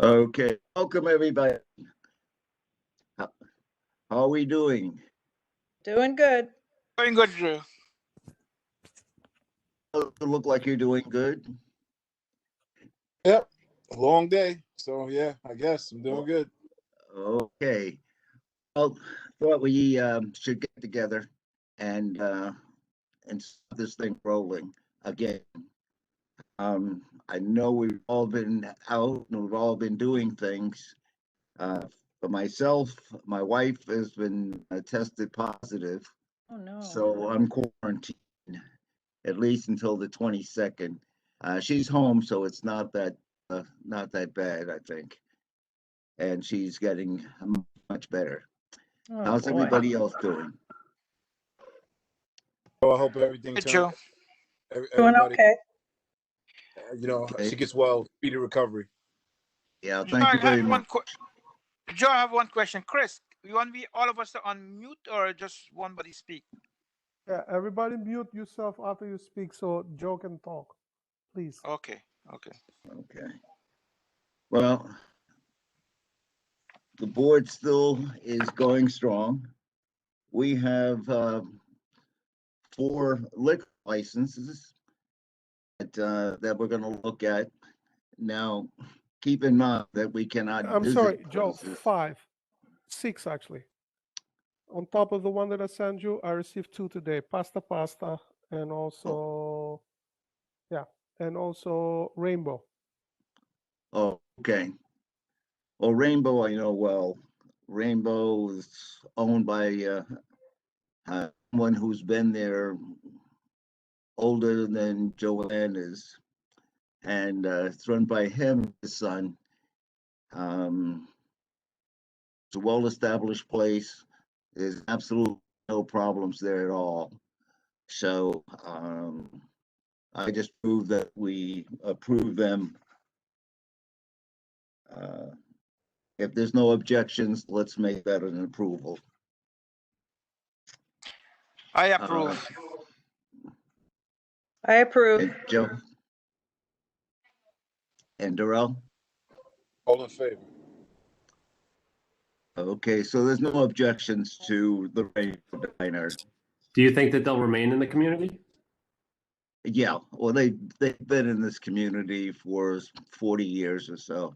Okay, welcome everybody. How are we doing? Doing good. Doing good, Drew. You look like you're doing good. Yep, a long day. So yeah, I guess I'm doing good. Okay. Well, thought we should get together and start this thing rolling again. I know we've all been out and we've all been doing things. For myself, my wife has been tested positive, Oh no. so I'm quarantined at least until the 22nd. She's home, so it's not that bad, I think, and she's getting much better. Oh, How's boy. everybody else doing? So I hope everything Good, turns. Joe. Doing Everybody, okay. Okay. she gets well, speedy recovery. Yeah, Joe, thank you I very have much. Joe, I have one question. Chris, you want me all of us to unmute or just one body speak? Yeah, everybody mute yourself after you speak so Joe can talk, please. Okay. Okay. Well, the board still is going strong. We have 4 liquor licenses that we're going to look at. Now, keep in mind that we cannot I'm visit sorry, Joe, places. 5, 6 actually. On top of the one that I sent you, I received 2 today, Pasta, and also, and also Rainbow. Oh, okay. Well, Rainbow, I know well. Rainbow is owned by someone who's been there older than Joanne is, and it's run by him and his son. It's a well-established place. There's absolutely no problems there at all. So I just proved that we approve them. If there's no objections, let's make that an approval. I approve. I approve. And Joe and Darrell? All in favor. Okay, so there's no objections to the Rainbow Diner. Do you think that they'll remain in the community? Yeah, well, they've been in this community for 40 years or so.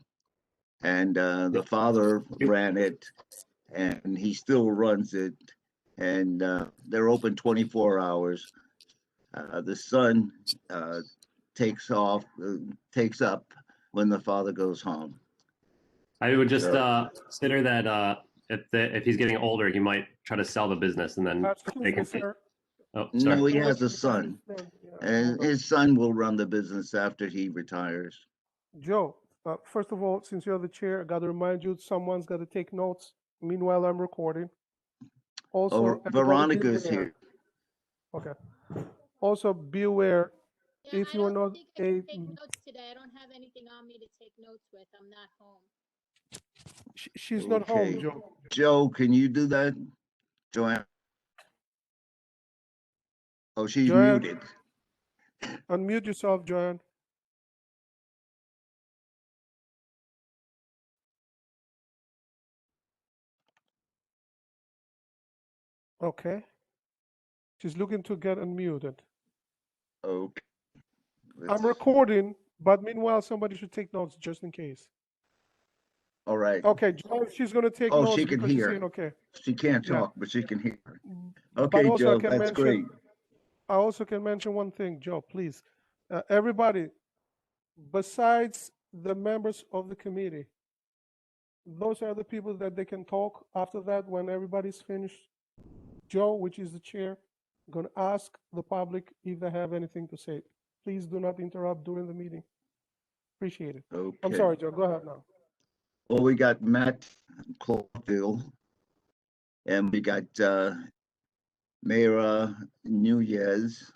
And the father ran it, and he still runs it. And they're open 24 hours. The son takes up when the father goes home. I would just So- consider that if he's getting older, he might try to sell the business and then Excuse they me, can. sir. Oh, sorry. No, he Joe, has a if I son, understand, yeah, and hold on. his son will run the business after he retires. Joe, first of all, since you're the chair, I got to remind you, someone's got to take notes. Meanwhile, I'm recording. Also, Oh, everybody be Veronica's aware. here. Okay. Also, be aware, Yeah, if I you are don't not think I can take notes today. I don't have anything on me to take notes with. I'm not home. she's not home, Okay. Joe. Joe, can you do that? Joanne? Oh, she's Joanne? muted. Unmute yourself, Joanne. Okay. She's looking to get unmuted. Okay. I'm recording, but meanwhile, somebody should take notes just in case. All right. Okay, Joe, she's going to take Oh, notes she can because she's hear. saying okay. She can't Yeah. talk, but she can hear. But Okay, also Joe, I can that's mention, great. I also can mention one thing, Joe, please. Everybody, besides the members of the committee, those are the people that they can talk after that when everybody's finished. Joe, which is the chair, going to ask the public if they have anything to say. Please do not interrupt during the meeting. Appreciate it. Okay. I'm sorry, Joe. Go ahead now. Well, we got Matt Clawfield, and we got Mayra Nunez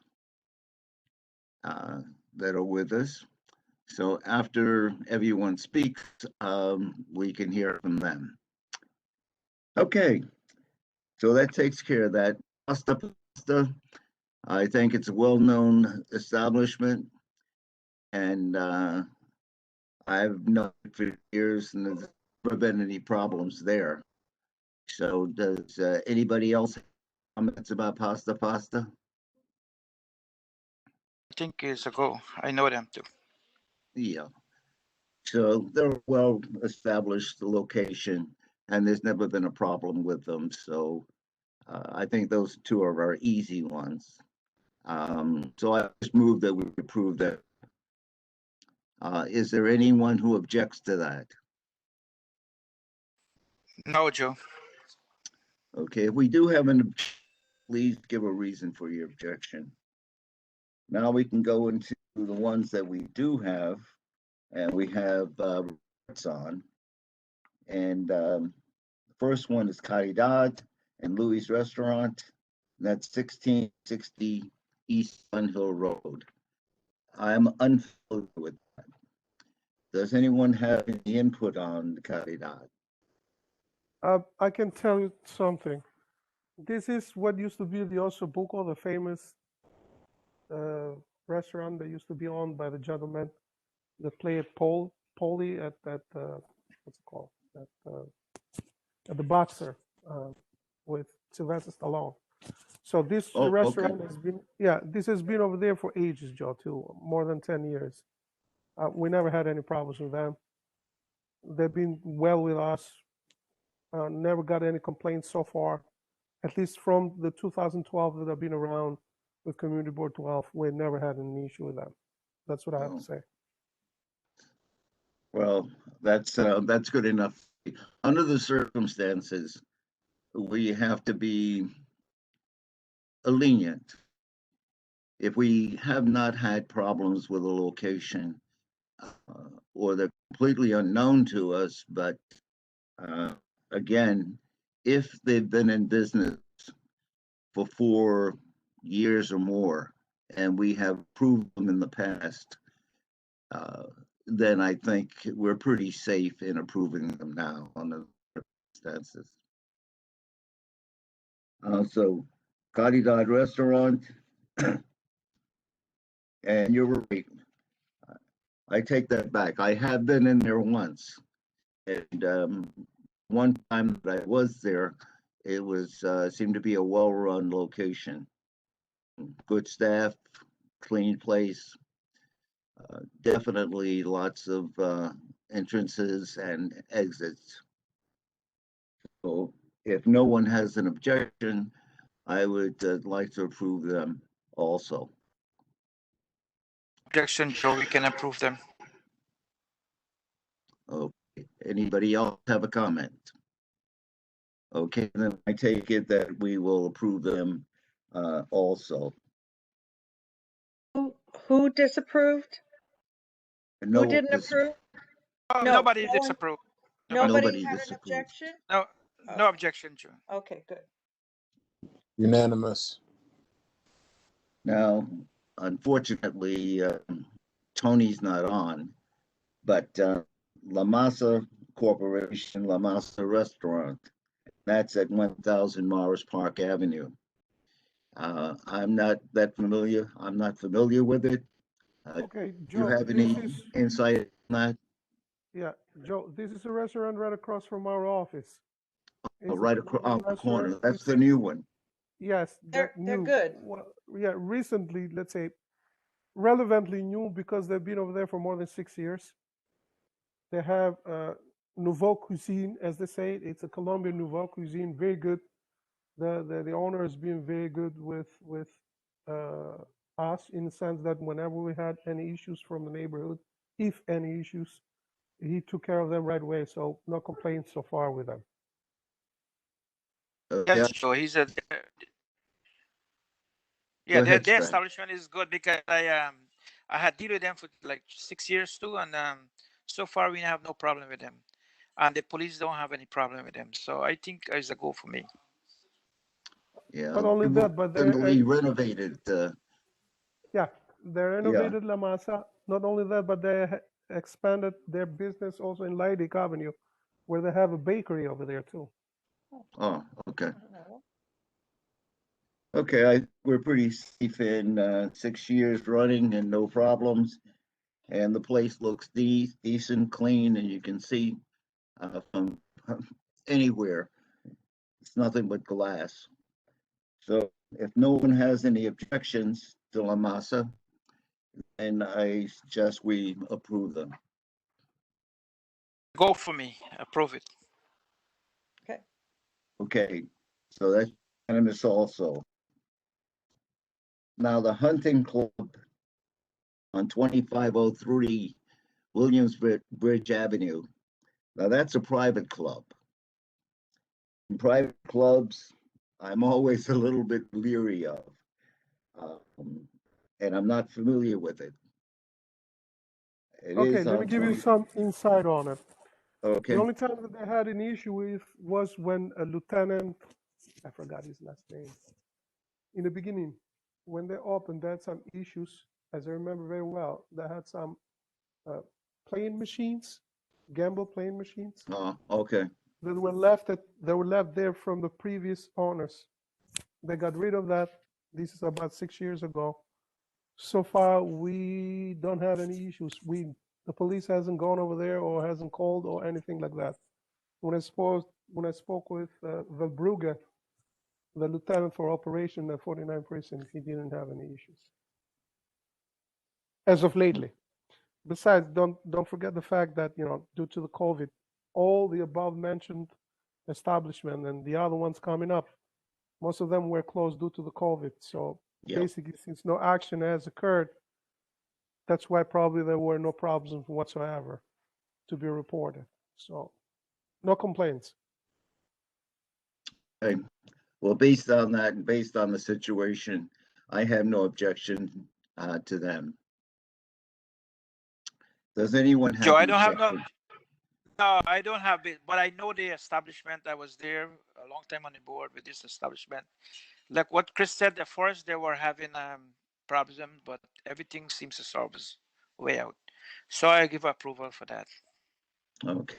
that are with us. So after everyone speaks, we can hear from them. Okay, so that takes care of that. Pasta, I think it's a well-known establishment, and I've known it for years and there's never been any problems there. So does anybody else have comments about Pasta Pasta? I think it's a go. I know them too. Yeah. So they're a well-established location and there's never been a problem with them. So I think those two are our easy ones. So I just move that we approve that. Is there anyone who objects to that? No, Joe. Okay, if we do have please give a reason for your objection. Now we can go into the ones that we do have, and we have reports on. And the first one is Caridad and Louis Restaurant. That's 1660 East Sun Hill Road. I'm unfamiliar with that. Does anyone have any input on Caridad? I can tell you something. This is what used to be the Ossobuco, the famous restaurant that used to be owned by the gentleman that played Poli at that what's it called? At the Boxer with Sylvester Stallone. So this Oh, restaurant okay. has been, yeah, this has been over there for ages, Joe, too, more than 10 years. We never had any problems with them. They've been well with us. Never got any complaints so far, at least from the 2012 that I've been around with Community Board 12. We never had an issue with them. That's what I have Oh. to say. Well, that's good enough. Under the circumstances, we have to be lenient. If we have not had problems with a location, or they're completely unknown to us, but again, if they've been in business for 4 years or more, and we have approved them in the past, then I think we're pretty safe in approving them now on the circumstances. So Caridad Restaurant, and you're right. I take that back. I have been in there once. And one time that I was there, it was seemed to be a well-run location. Good staff, clean place. Definitely lots of entrances and exits. So if no one has an objection, I would like to approve them also. Objection, Joe. We can approve them. Okay, anybody else have a comment? Okay, then I take it that we will approve them also. Who disapproved? No, Who didn't this- approve? Oh, No, nobody no one- disapproved. Nobody had an disapproved. objection? No, no objection, Joe. Okay, good. Unanimous. Now, unfortunately, Tony's not on, but La Masa Corporation, La Masa Restaurant, that's at 1000 Morris Park Avenue. I'm not that familiar. I'm not familiar with it. Okay, Do you Joe, have any insight on that? yeah, Joe, this is a restaurant right across from our office. It's a Right across Colombian the corner. restaurant. That's It's- the new one. Yes, They're new. good. Well, yeah, recently, let's say, relevantly new because they've been over there for more than 6 years. They have nouveau cuisine, as they say. It's a Colombian nouveau cuisine, very good. The owner has been very good with us in the sense that whenever we had any issues from the neighborhood, if any issues, he took care of them right away. So no complaints so far with them. Yeah, Yes, Joe. He's a. Yeah, Go ahead, their Stan. establishment is good because I had deal with them for like 6 years too, and so far we have no problem with them, and the police don't have any problem with them. So I think it's a go for me. yeah. Not only they that, but they're recently renovated. yeah, they renovated La Masa. Not only that, but they expanded their business also in Leidig Avenue, where they have a bakery over there too. Oh, okay. Okay, we're pretty safe in 6 years running and no problems. And the place looks decent, clean, and you can see from anywhere. It's nothing but glass. So if no one has any objections to La Masa, then I suggest we approve them. Go for me. Approve it. Okay, so that's unanimous also. Now the hunting club on 2503 Williamsbridge Avenue. Now that's a private club. In private clubs, I'm always a little bit leery of, and I'm not familiar with it. Okay, let me give you some insight on it. Okay. The only time that they had an issue with was when a lieutenant, I forgot his last name, in the beginning, when they opened, they had some issues, as I remember very well. They had some playing machines, gamble playing machines. Oh, okay. They were left there from the previous owners. They got rid of that. This is about 6 years ago. So far, we don't have any issues. The police hasn't gone over there or hasn't called or anything like that. When I spoke with Verbrugge, the lieutenant for operation at 49 Precinct, he didn't have any issues as of lately. Besides, don't forget the fact that, due to the COVID, all the above mentioned establishment and the other ones coming up, most of them were closed due to the COVID. So basically, since no action has occurred, that's why probably there were no problems whatsoever to be reported. So no complaints. Okay. Well, based on that and based on the situation, I have no objection to them. Does anyone have? Joe, I don't have no, I don't have it, but I know the establishment. I was there a long time on the board with this establishment. Like what Chris said, at first they were having problems, but everything seems to solve its way out. So I give approval for that. Okay.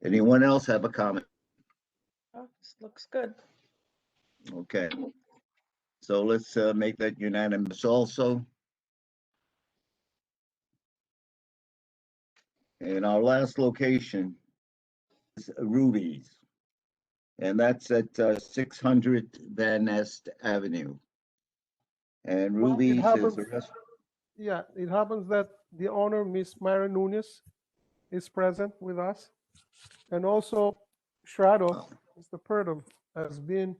Anyone else have a comment? Oh, this looks good. Okay. So let's make that unanimous also. And our last location is Ruby's. And that's at 600 Van Nest Avenue. And Well, Ruby's is happens- the rest. Yeah, it happens that the owner, Miss Myra Nunez, is present with us. And also Shrado, Mr. Purdom, has been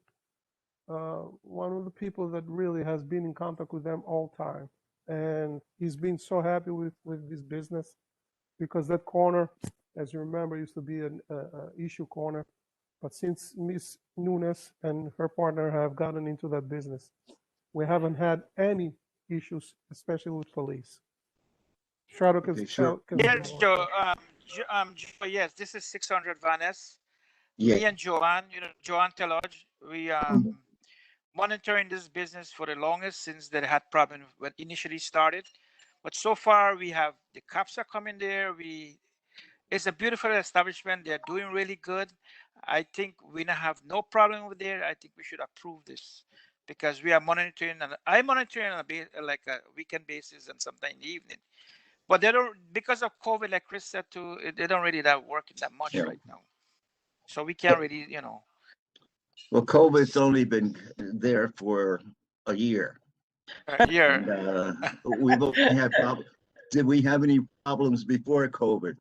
one of the people that really has been in contact with them all time. And he's been so happy with this business because that corner, as you remember, used to be an issue corner. But since Miss Nunez and her partner have gotten into that business, we haven't had any issues, especially with police. Shrado can, Okay, sure. Yes, Joe. Joe, yes, this is 600 Van Ness. Yeah. Me and Joanne, Joanne Telodge, we monitoring this business for the longest since they had problems when initially started. But so far, we have the cops are coming there. It's a beautiful establishment. They're doing really good. I think we have no problem with there. I think we should approve this because we are monitoring, and I'm monitoring on a weekend basis and sometimes in the evening. But they don't, because of COVID, like Chris said too, they don't really working that much right now. So we can't really, Well, COVID's only been there for a year. Yeah. And, we've only had problems. Did we have any problems before COVID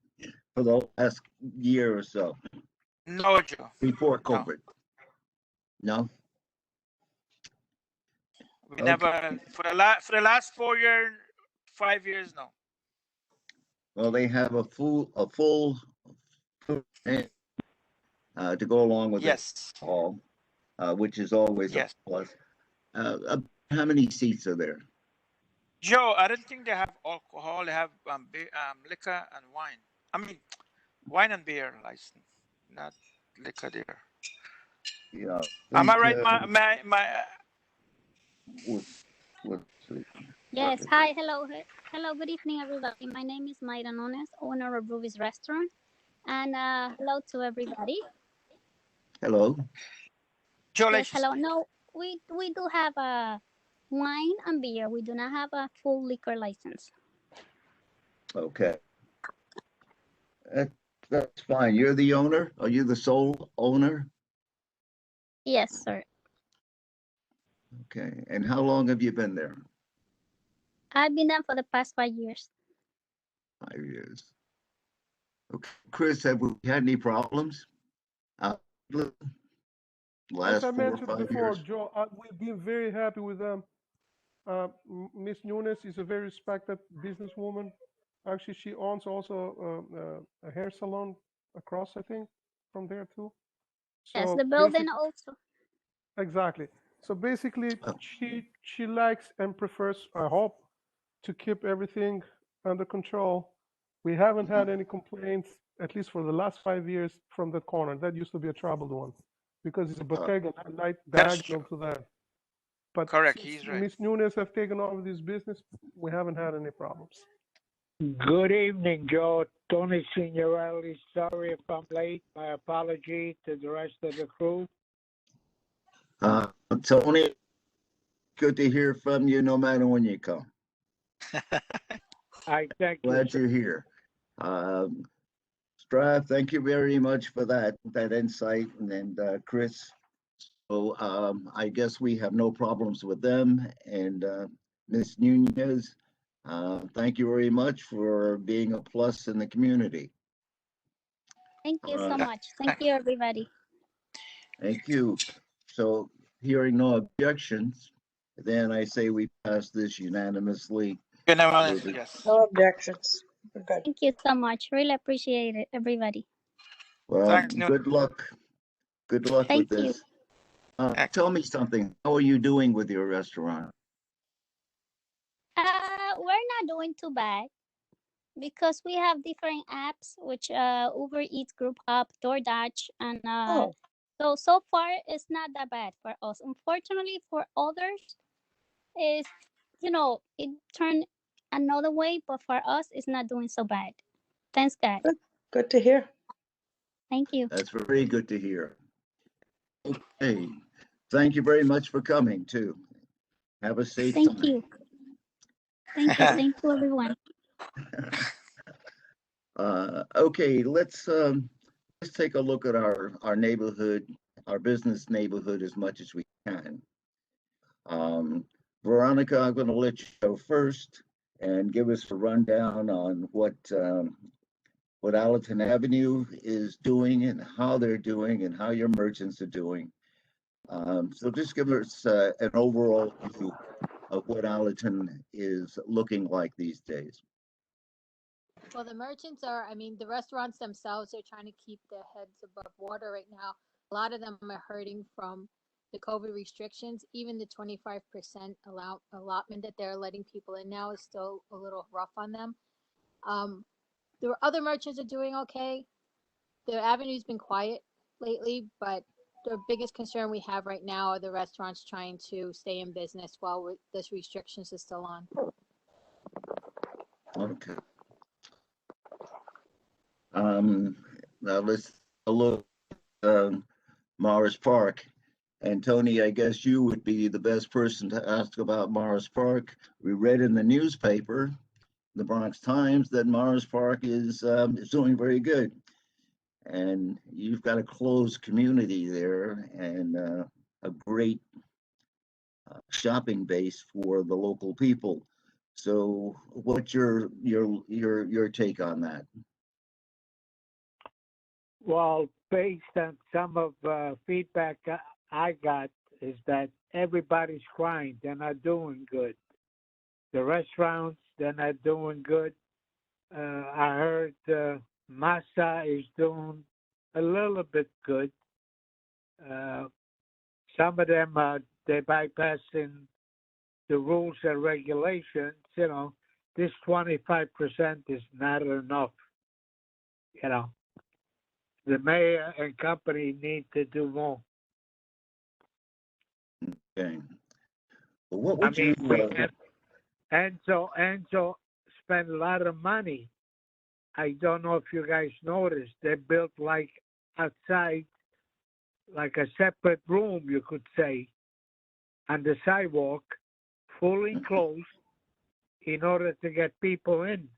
for the last year or so? No, Joe. Before COVID? No? We never, for the last 5 years, no. Well, they have a full to go along with Yes. it all, which is always Yes. a plus. How many seats are there? Joe, I don't think they have alcohol. They have liquor and wine. I mean, wine and beer license, not liquor there. Yeah. Am I right? My. Let's see. Yes, hi, hello, good evening, everybody. My name is Mayra Nunes, owner of Ruby's Restaurant, and hello to everybody. Hello. Joe, Yes, hello. No, we do have a wine and beer. We do not have a full liquor license. Okay. That, that's fine. You're the owner? Are you the sole owner? Yes, sir. Okay. And how long have you been there? I've been there for the past 5 years. 5 years. Okay. Chris, have we had any problems? As Last I 4 or mentioned 5 before, years? Joe, we've been very happy with them. Miss Nunes is a very respected businesswoman. Actually, she owns also a hair salon across, I think, from there too. Yes, So the building basic- also. exactly. So basically, Oh. she likes and prefers, I hope, to keep everything under control. We haven't had any complaints, at least for the last 5 years, from that corner. That used to be a troubled one because it's a Bottega, not That's diagonal to that. But Correct, since he's right. Miss Nunes have taken over this business, we haven't had any problems. Good evening, Joe. Tony Signorelli. Sorry if I'm late. My apology to the rest of the crew. Tony, good to hear from you no matter when you come. I thank you. Glad sir. you're here. Strav, thank you very much for that insight. And Chris, so I guess we have no problems with them. And Ms. Nunez, thank you very much for being a plus in the community. Thank you so Right. much. Thank you, everybody. Thank you. So hearing no objections, then I say we pass this unanimously. unanimous, With it. yes. No objections. We're good. Thank you so much. Really appreciate it, everybody. Well, Thanks, Nunes. good luck. Good luck Thank with you. this. Tell me something. How are you doing with your restaurant? We're not doing too bad because we have different apps, which Uber Eats, Group Hub, DoorDash, and Oh, so far it's not that bad for us. Unfortunately, for others, is it turned another way, but for us, it's not doing so bad. Thanks, God. good to hear. Thank you. That's very good to hear. Okay. Thank you very much for coming too. Have a safe Thank time. you. Thank you. Thank you, everyone. Okay, let's take a look at our neighborhood, our business neighborhood as much as we can. Veronica, I'm going to let you go first and give us a rundown on what Allerton Avenue is doing and how they're doing and how your merchants are doing. So just give us an overall view of what Allerton is looking like these days. Well, the merchants are, I mean, the restaurants themselves are trying to keep their heads above water right now. A lot of them are hurting from the COVID restrictions. Even the 25% allotment that they're letting people in now is still a little rough on them. The other merchants are doing okay. The avenue's been quiet lately, but the biggest concern we have right now are the restaurants trying to stay in business while this restrictions is still on. Okay. Now let's look Morris Park. And Tony, I guess you would be the best person to ask about Morris Park. We read in the newspaper, the Bronx Times, that Morris Park is doing very good. And you've got a closed community there and a great shopping base for the local people. So what's your take on that? Well, based on some of feedback I got, is that everybody's crying. They're not doing good. The restaurants, they're not doing good. I heard Masa is doing a little bit good. Some of them they're bypassing the rules and regulations. This 25% is not enough. The mayor and company need to do more. Okay. Well, what would you? Enzo spent a lot of money. I don't know if you guys noticed. They built like outside, like a separate room, you could say, on the sidewalk, fully enclosed, in order to get people in.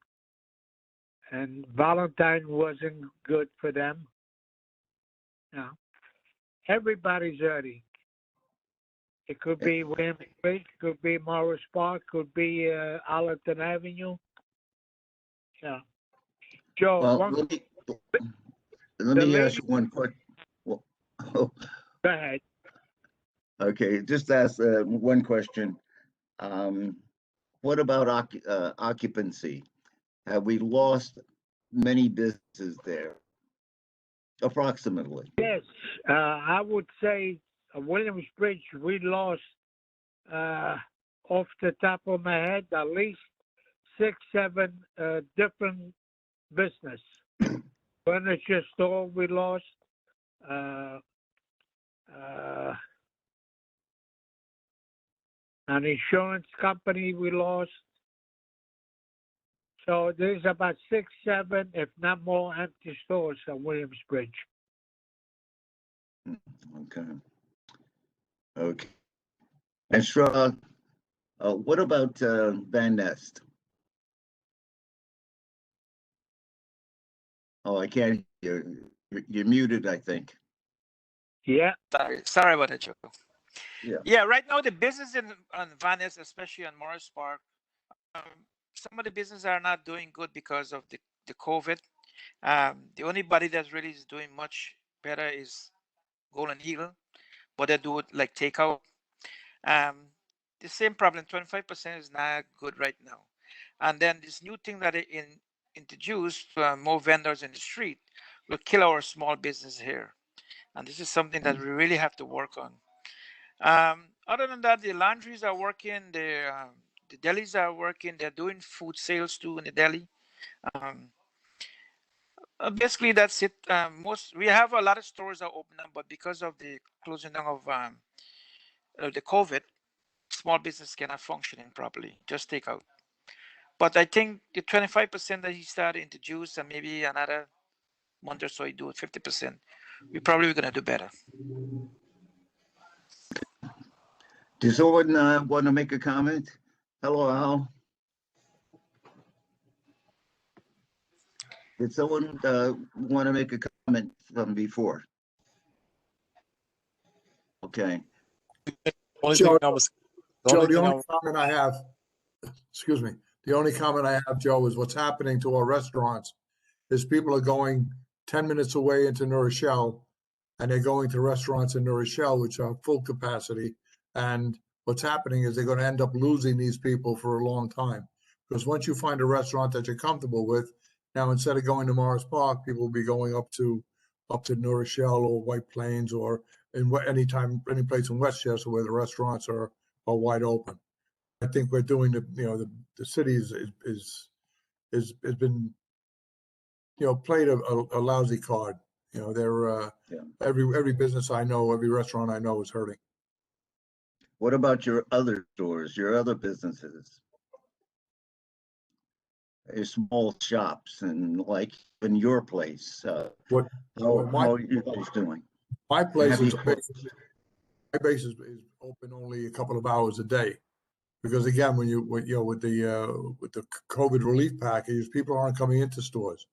and Valentine wasn't good for them. No, everybody's hurting. It could be Williamsbridge, could be Morris Park, could be Allerton Avenue. Yeah. Joe, Well, one, let me the ask you one question. Well, go ahead. okay, just ask one question. What about occupancy? Have we lost many businesses there? Approximately. Yes, I would say Williamsbridge, we lost, off the top of my head, at least 6, 7 different business. Furniture store we lost. An insurance company we lost. So there's about 6, 7, if not more, empty stores at Williamsbridge. Okay. Okay. And Straw, what about Van Nest? Oh, I can't hear. You're muted, I think. Yeah. Sorry about that, Joe. Yeah. Yeah, right now the business on Van Ness, especially on Morris Park, some of the businesses are not doing good because of the COVID. The only body that really is doing much better is Golden Eagle, but they do it like takeout. The same problem, 25% is not good right now. And then this new thing that they introduced, more vendors in the street, will kill our small business here. And this is something that we really have to work on. Other than that, the laundries are working, the delis are working, they're doing food sales too in the deli. Basically, that's it. We have a lot of stores are open up, but because of the closing down of the COVID, small business cannot functioning properly. Just take out. But I think the 25% that he started into juice and maybe another month or so he do it 50%. We probably gonna do better. Does someone want to make a comment? Hello, Al. Did someone want to make a comment from before? Okay. Joe, the only comment I have, excuse me, the only comment I have, Joe, is what's happening to our restaurants is people are going 10 minutes away into New Rochelle, and they're going to restaurants in New Rochelle, which are full capacity. And what's happening is they're going to end up losing these people for a long time. Because once you find a restaurant that you're comfortable with, now instead of going to Morris Park, people will be going up to New Rochelle or White Plains or any place in Westchester where the restaurants are wide open. I think we're doing the city has been played a lousy card. They're every business I know, every restaurant I know is hurting. What about your other stores, your other businesses? Your small shops and like in your place, how are you guys doing? My place Have is you- my base is open only a couple of hours a day, because again, with the COVID relief package, people aren't coming into stores,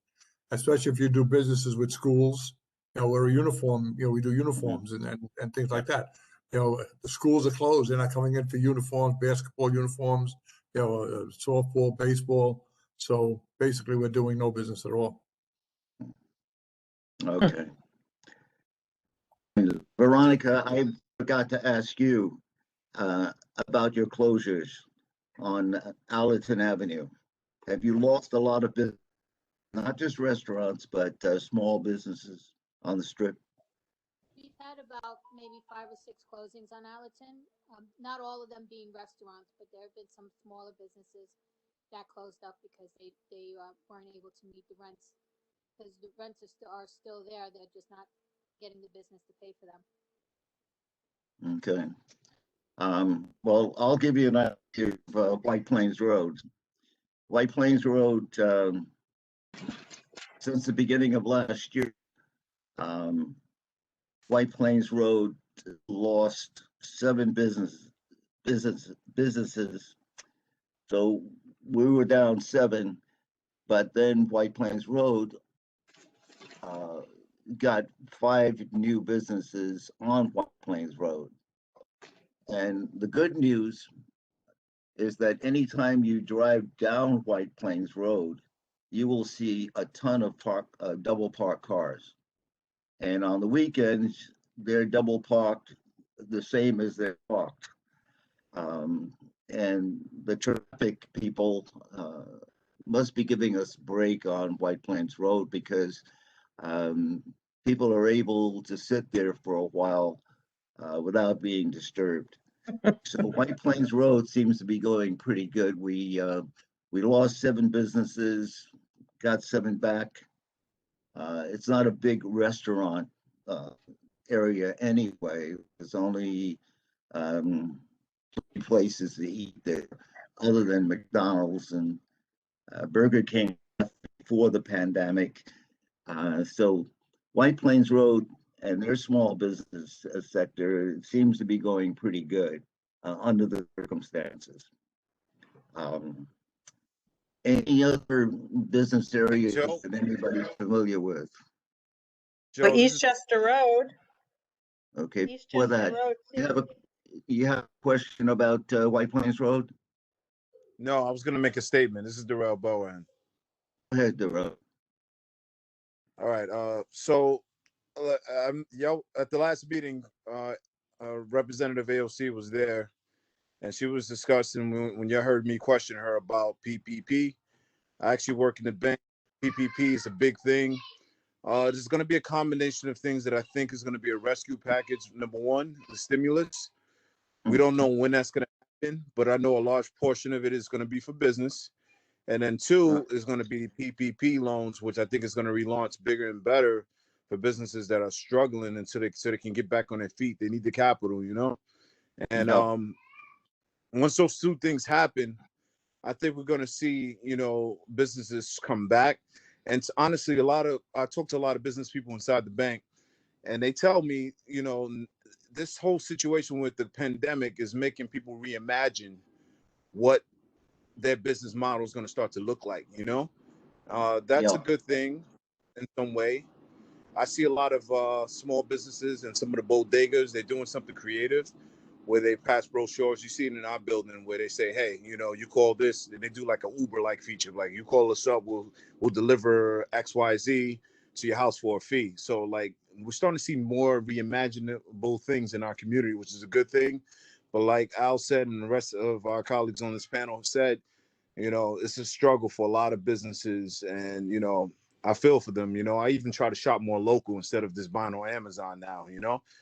especially if you do businesses with schools. We're a uniform. We do uniforms and things like that. The schools are closed; they're not coming in for uniforms, basketball uniforms, softball, baseball. So basically, we're doing no business at all. Okay. Veronica, I forgot to ask you about your closures on Allerton Avenue. Have you lost a lot of business, not just restaurants, but small businesses on the strip? We've had about maybe 5 or 6 closings on Allerton. Not all of them being restaurants, but there have been some smaller businesses that closed up because they weren't able to meet the rents, because the rents are still there. They're just not getting the business to pay for them. Okay. Well, I'll give you an idea of White Plains Road. White Plains Road, since the beginning of last year, White Plains Road lost 7 businesses. So we were down 7. But then White Plains Road got 5 new businesses on White Plains Road. And the good news is that anytime you drive down White Plains Road, you will see a ton of double parked cars. And on the weekends, they're double parked the same as they're parked. And the traffic people must be giving us a break on White Plains Road, because people are able to sit there for a while without being disturbed. So White Plains Road seems to be going pretty good. We lost 7 businesses, got 7 back. It's not a big restaurant area anyway. There's only 3 places to eat there, other than McDonald's and Burger King before the pandemic. So White Plains Road and their small business sector seems to be going pretty good under the circumstances. Any other business areas Joe? that anybody's familiar with? Joe, But this is- Eastchester Road, Okay, for Eastchester that, Road. you have a question about White Plains Road? no, I was gonna make a statement. This is Darrell Bowen. Go ahead, Darrell. All right. So, at the last meeting, Representative AOC was there, and she was discussing when you heard me question her about PPP. I actually work in the bank. PPP is a big thing. There's going to be a combination of things that I think is going to be a rescue package. Number one, the stimulus. We don't know when that's going to happen, but I know a large portion of it is going to be for business. And then 2 is going to be PPP loans, which I think is going to relaunch bigger and better for businesses that are struggling until they can get back on their feet. They need the capital, you know? And once those 2 things happen, I think we're going to see, businesses come back. And honestly, I talk to a lot of business people inside the bank, and they tell me, this whole situation with the pandemic is making people reimagine what their business model is going to start to look like. That's a good thing in some way. I see a lot of small businesses and some of the bodegas. They're doing something creative where they pass brochures. You see it in our building where they say, hey, you call this, and they do like an Uber-like feature. Like, you call us up, we'll deliver XYZ to your house for a fee. So like, we're starting to see more reimaginable things in our community, which is a good thing. But like Al said, and the rest of our colleagues on this panel have said, it's a struggle for a lot of businesses, and I feel for them. I even try to shop more local instead of just buying on Amazon now,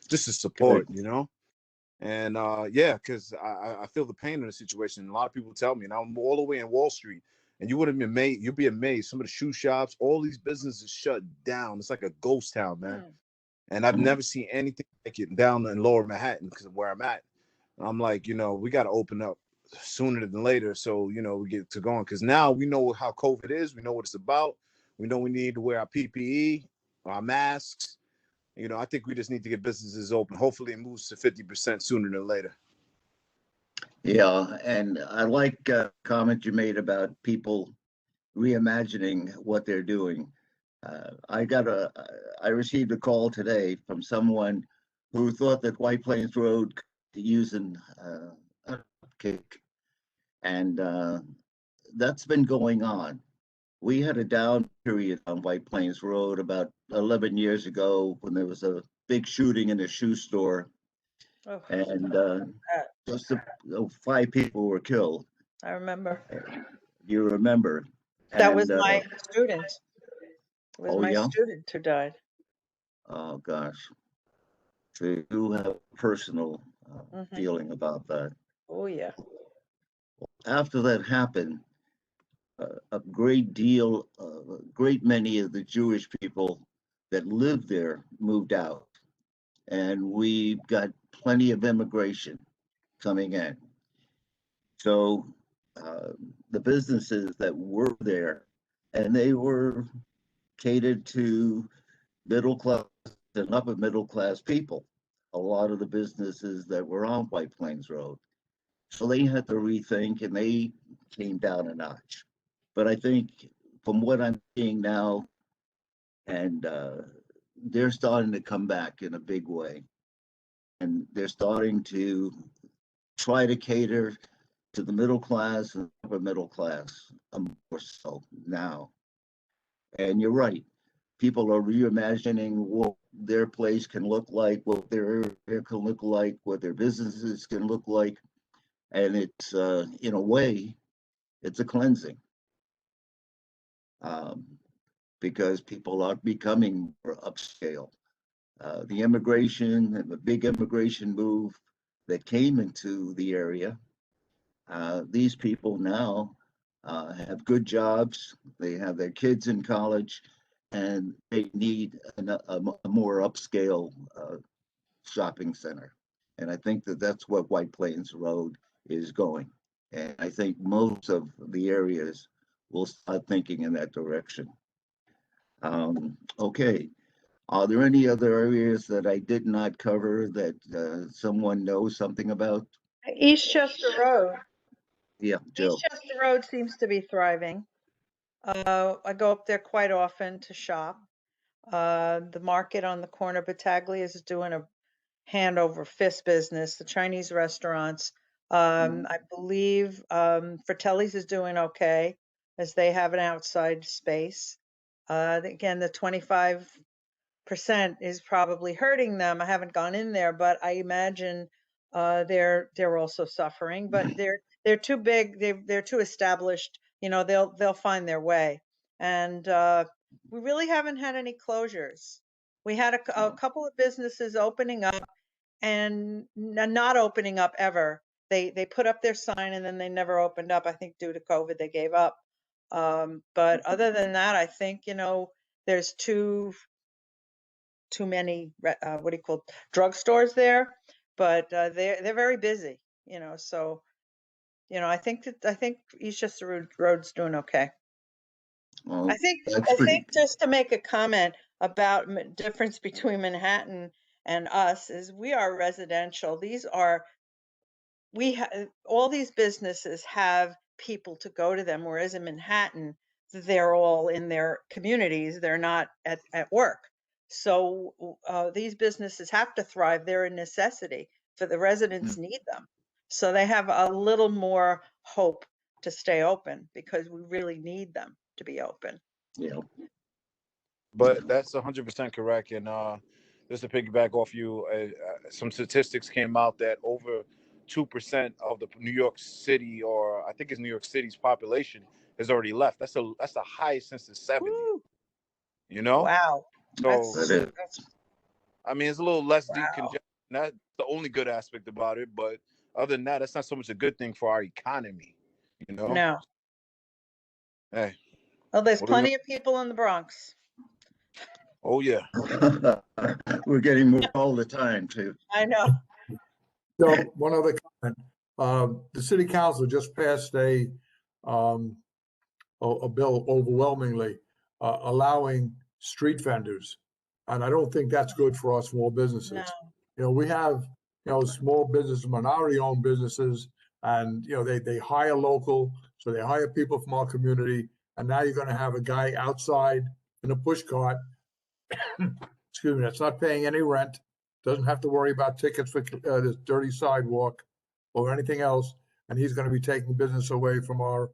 just to support, and because I feel the pain in the situation. A lot of people tell me, and I'm all the way in Wall Street, and you'd be amazed. Some of the shoe shops, all these businesses shut down. It's like a ghost town, man. And I've never seen anything like it down in Lower Manhattan, because of where I'm at. And I'm like, we got to open up sooner than later, so we get to going, because now we know how COVID is. We know what it's about. We know we need to wear our PPE, our masks. I think we just need to get businesses open. Hopefully it moves to 50% sooner than later. Yeah, and I like a comment you made about people reimagining what they're doing. I received a call today from someone who thought that White Plains Road could use an upkick, and that's been going on. We had a down period on White Plains Road about 11 years ago when there was a big shooting in a shoe store, and just 5 people were killed. I remember. You remember? That was my student. It was my yeah? student who died. Oh gosh. So you have a personal feeling about that. Oh yeah. After that happened, a great many of the Jewish people that lived there moved out, and we got plenty of immigration coming in. So the businesses that were there, and they were catered to middle class and upper middle class people, a lot of the businesses that were on White Plains Road. So they had to rethink, and they came down a notch. But I think from what I'm seeing now, and they're starting to come back in a big way. And they're starting to try to cater to the middle class and upper middle class more so now. And you're right. People are reimagining what their place can look like, what their area can look like, what their businesses can look like. And it's, in a way, it's a cleansing. Because people are becoming more upscale. The immigration and the big immigration move that came into the area, these people now have good jobs, they have their kids in college, and they need a more upscale shopping center. And I think that that's what White Plains Road is going. And I think most of the areas will start thinking in that direction. Okay. Are there any other areas that I did not cover that someone knows something about? Eastchester Road. Yeah, Joe. Eastchester Road seems to be thriving. I go up there quite often to shop. The market on the corner, Battaglia, is doing a hand over fist business. The Chinese restaurants, I believe Fratelli's is doing okay as they have an outside space. Again, the 25% is probably hurting them. I haven't gone in there, but I imagine they're also suffering. But they're too big. They're too established. You know, they'll find their way. And we really haven't had any closures. We had a couple of businesses opening up and not opening up ever. They put up their sign and then they never opened up. I think due to COVID they gave up. But other than that, I think, you know, there's too many what do you call drugstores there, but they're very busy, you know. So, you know, I think Eastchester Road's doing okay. Well, I think that's pretty. just to make a comment about difference between Manhattan and us is we are residential. All these businesses have people to go to them, whereas in Manhattan, they're all in their communities. They're not at work. So these businesses have to thrive. They're a necessity for the residents need them. So they have a little more hope to stay open because we really need them to be open. Yeah. But that's 100% correct. And just to piggyback off you, some statistics came out that over 2% of the New York City, or I think it's New York City's population, has already left. That's the highest since the 70s. Woo. You know? Wow. So That's I mean, it's a little less wow. decongestion. That's the only good aspect about it. But other than that, that's not so much a good thing for our economy. You know? No. Hey. Well, there's plenty of people in the Bronx. Oh yeah. We're getting more all the time too. I know. So one other comment. The city council just passed a bill overwhelmingly allowing street vendors. And I don't think that's good for our small businesses. No. You know, we have, you know, small business, minority owned businesses, and, you know, they hire local, so they hire people from our community. And now you're going to have a guy outside in a push cart, excuse me, that's not paying any rent, doesn't have to worry about tickets for this dirty sidewalk or anything else. And he's going to be taking business away from our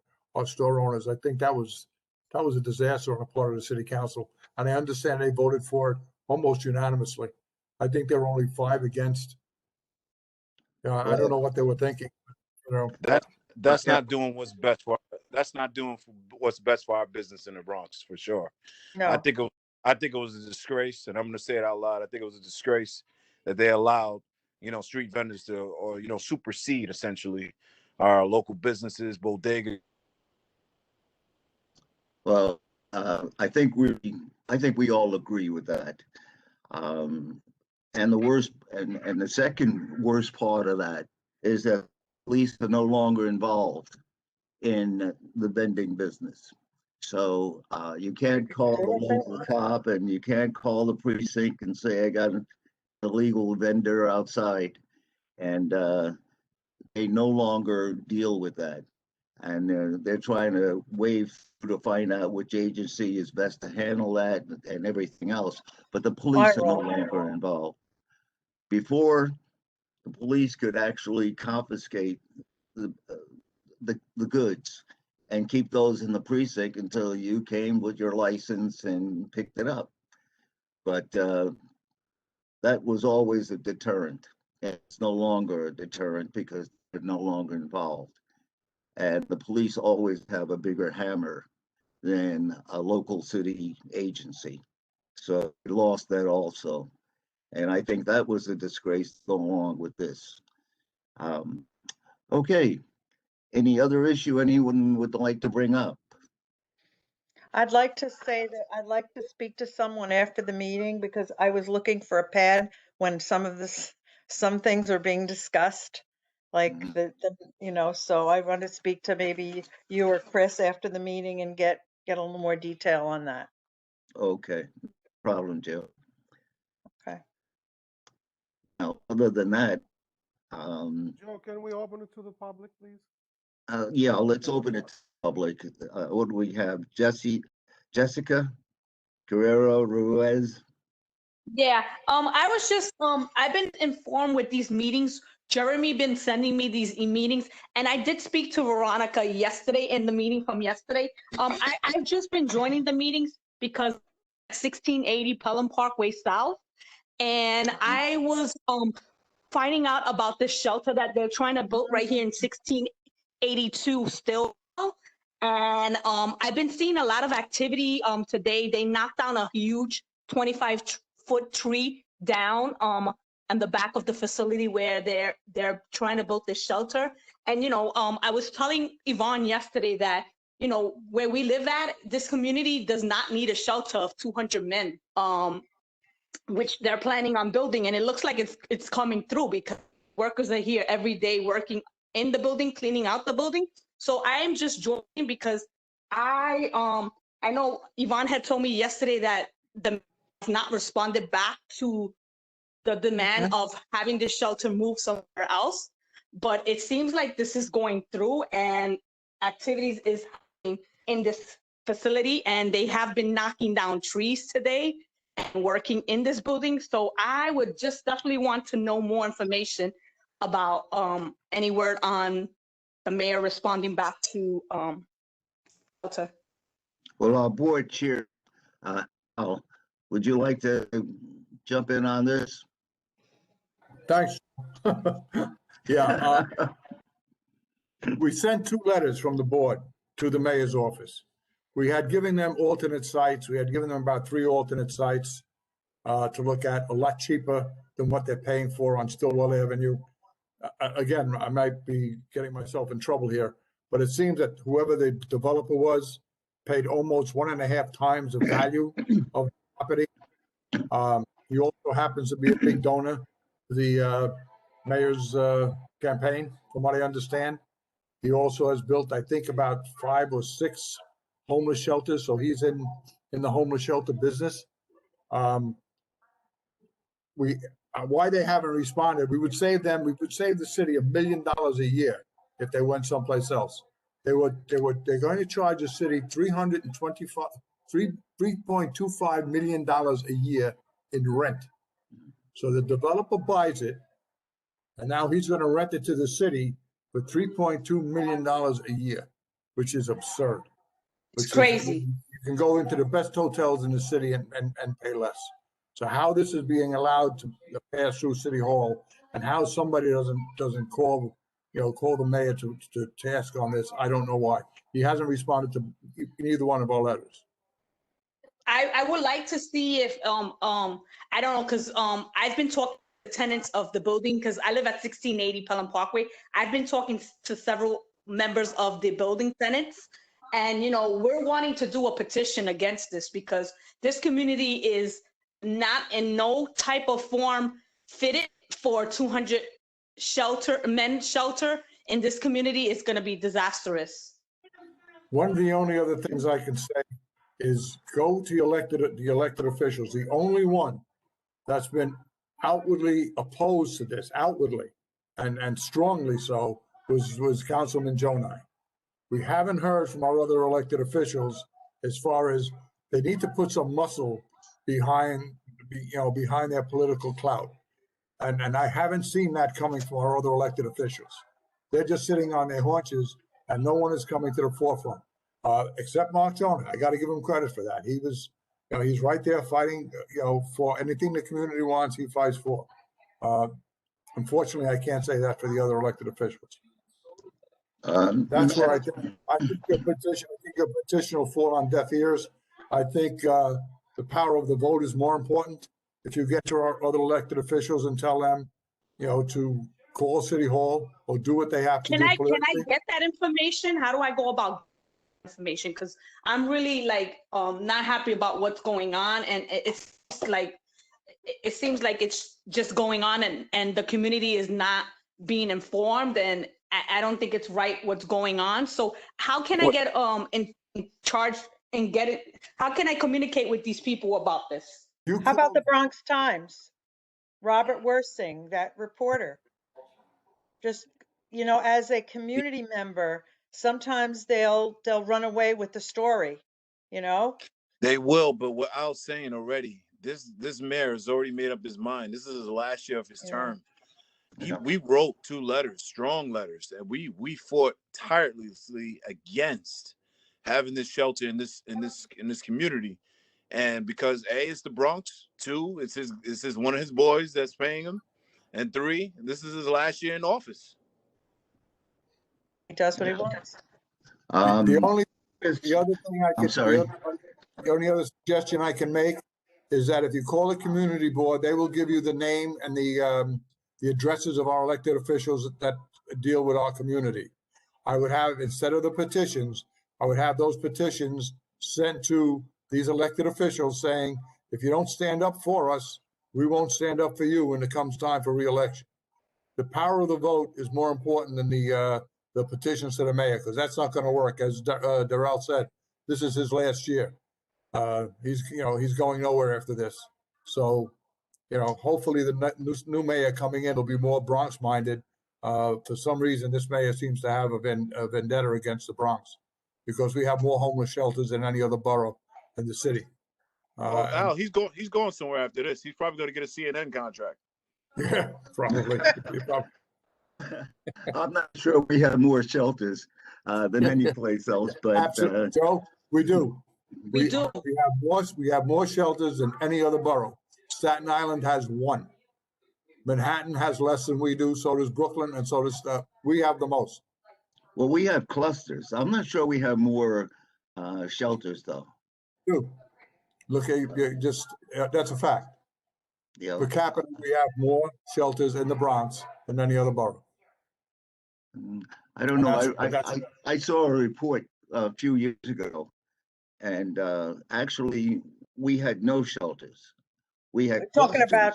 store owners. I think that was a disaster on the part of the city council. And I understand they voted for it almost unanimously. I think there were only 5 against. I don't know what they were thinking. You know, that's not doing what's best for. That's not doing what's best for our business in the Bronx for sure. No. I think it was a disgrace, and I'm going to say it out loud. I think it was a disgrace that they allowed, you know, street vendors to, or, you know, supersede essentially our local businesses, bodega. Well, I think we all agree with that. And the second worst part of that is that police are no longer involved in the vending business. So you can't call the local cop and you can't call the precinct and say, I got an illegal vendor outside. And they no longer deal with that. And they're trying to wave through to find out which agency is best to handle that and everything else. But the police are no longer involved. Before, the police could actually confiscate the goods and keep those in the precinct until you came with your license and picked it up. But that was always a deterrent. It's no longer a deterrent because they're no longer involved. And the police always have a bigger hammer than a local city agency. So we lost that also. And I think that was a disgrace to go along with this. Okay, any other issue anyone would like to bring up? I'd like to say that I'd like to speak to someone after the meeting because I was looking for a pad when some things are being discussed, like so I want to speak to maybe you or Chris after the meeting and get a little more detail on that. Okay, no problem, Joe. Okay. Now, other than that, Joe, can we open it to the public, please? yeah, let's open it to the public. What do we have? Jessica Guerrero Ruiz. Yeah, I was just, I've been informed with these meetings. Jeremy been sending me these meetings, and I did speak to Veronica yesterday in the meeting from yesterday. I've just been joining the meetings because 1680 Pelham Parkway South, and I was finding out about this shelter that they're trying to build right here in 1682 still. And I've been seeing a lot of activity today. They knocked down a huge 25-foot tree down on the back of the facility where they're trying to build this shelter. And I was telling Yvonne yesterday that where we live at, this community does not need a shelter of 200 men, which they're planning on building. And it looks like it's coming through because workers are here every day working in the building, cleaning out the building. So I am just joining because I know Yvonne had told me yesterday that the mayor has not responded back to the demand of having this shelter move somewhere else. But it seems like this is going through and activities is happening in this facility, and they have been knocking down trees today and working in this building. So I would just definitely want to know more information about any word on the mayor responding back to shelter. Well, our board chair, Al, would you like to jump in on this? Thanks. Yeah. We sent 2 letters from the board to the mayor's office. We had given them alternate sites. We had given them about 3 alternate sites to look at, a lot cheaper than what they're paying for on Stillwell Avenue. Again, I might be getting myself in trouble here, but it seems that whoever the developer was paid almost 1.5 times the value of the property. He also happens to be a big donor to the mayor's campaign, from what I understand. He also has built, I think, about 5 or 6 homeless shelters, so he's in the homeless shelter business. Why they haven't responded, we would save the city $1 million a year if they went someplace else. They're going to charge the city $3.25 million a year in rent. So the developer buys it, and now he's going to rent it to the city for $3.2 million a year, which is absurd. It's crazy. You can go into the best hotels in the city and pay less. So how this is being allowed to pass through City Hall, and how somebody doesn't call the mayor to task on this, I don't know why. He hasn't responded to either one of our letters. I would like to see if I don't know, because I've been talking to tenants of the building, because I live at 1680 Pelham Parkway. I've been talking to several members of the building tenants, and we're wanting to do a petition against this because this community is not in no type of form fitted for 200 men shelter in this community. Is going to be disastrous. One of the only other things I can say is go to the elected officials. The only one that's been outwardly opposed to this, outwardly and strongly so, was Councilman Jonai. We haven't heard from our other elected officials as far as they need to put some muscle behind, behind their political clout. And I haven't seen that coming from our other elected officials. They're just sitting on their haunches and no one is coming to the forefront, except Mark Jonah. I got to give him credit for that. He was, he's right there fighting, for anything the community wants, he fights for. Unfortunately, I can't say that for the other elected officials. That's where I think your petition will fall on deaf ears. I think the power of the vote is more important. If you get to our other elected officials and tell them, to call City Hall or do what they have to do Can I politically. get that information? How do I go about information? Because I'm really not happy about what's going on, and it's like it seems like it's just going on, and the community is not being informed, and I don't think it's right what's going on. So how can I get in charge and get it? How can I communicate with these people about this? How about the Bronx Times? Robert Worsing, that reporter. Just, as a community member, sometimes they'll run away with the story, They will, but what I was saying already, this mayor has already made up his mind. This is his last year of his term. We wrote 2 letters, strong letters, and we fought tirelessly against having this shelter in this community. And because A, it's the Bronx, 2, it's one of his boys that's paying him, and 3, this is his last year in office. He does what he wants. The only other suggestion I can make is that if you call the community board, they will give you the name and the addresses of our elected officials that deal with our community. I would have, instead of the petitions, I would have those petitions sent to these elected officials saying, if you don't stand up for us, we won't stand up for you when it comes time for re-election. The power of the vote is more important than the petitions to the mayor, because that's not going to work. As Darrell said, this is his last year. He's going nowhere after this. So, hopefully the new mayor coming in will be more Bronx minded. For some reason, this mayor seems to have a vendetta against the Bronx because we have more homeless shelters than any other borough in the city. Al, he's going somewhere after this. He's probably going to get a CNN contract. Yeah, probably. I'm not sure we have more shelters than any place else, but Absolutely, Joe, we do. We do. We have more shelters than any other borough. Staten Island has 1. Manhattan has less than we do. So does Brooklyn, and so does we have the most. Well, we have clusters. I'm not sure we have more shelters, though. Look at that's a fact. Yeah. Per capita, we have more shelters in the Bronx than any other borough. I don't know. I saw a report a few years ago, and actually, we had no shelters. We had talking clusters. about